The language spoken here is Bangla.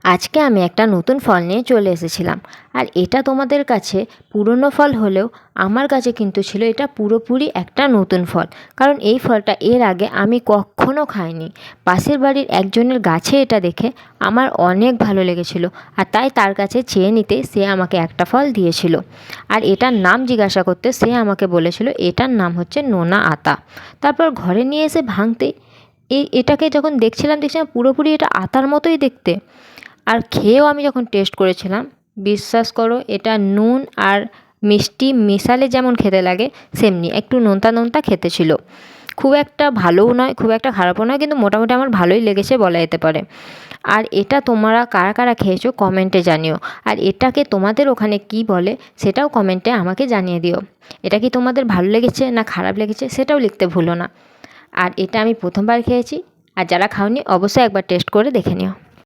আজকে আমি একটা নতুন ফল নিয়ে চলে এসেছিলাম। আর এটা তোমাদের কাছে পুরনো ফল হলেও আমার কাছে কিন্তু ছিল এটা পুরোপুরি একটা নতুন ফল। কারণ এই ফলটা এর আগে আমি কখনো খাইনি। পাশের বাড়ির একজনের গাছে এটা দেখে আমার অনেক ভালো লেগেছিল, আর তাই তার কাছে চেয়ে নিতে সে আমাকে একটা ফল দিয়েছিল। আর এটার নাম জিজ্ঞাসা করতে সে আমাকে বলেছিল এটার নাম হচ্ছে নোনা আতা। তারপর ঘরে নিয়ে এসে ভাঙতে এটাকে যখন দেখছিলাম পুরোপুরি এটা আতার মতোই দেখতে। আর খেয়েও আমি যখন টেস্ট করেছিলাম, বিশ্বাস করো এটা নুন আর মিষ্টি মেশালে যেমন খেতে লাগে সেমনি একটু নোনতা নোনতা খেতে ছিল। খুব একটা ভালোও নয়, খুব একটা খারাপও নয়, কিন্তু মোটামুটি আমার ভালোই লেগেছে বলা যেতে পারে। আর এটা তোমরা কারা কারা খেয়েছো কমেন্টে জানিও। আর এটাকে তোমাদের ওখানে কি বলে সেটাও কমেন্টে আমাকে জানিয়ে দিও। এটা কি তোমাদের ভালো লেগেছে না খারাপ লেগেছে সেটাও লিখতে ভুলো না। আর এটা আমি প্রথমবার খেয়েছি, আর যারা খাওনি অবশ্যই একবার টেস্ট করে দেখে নিও।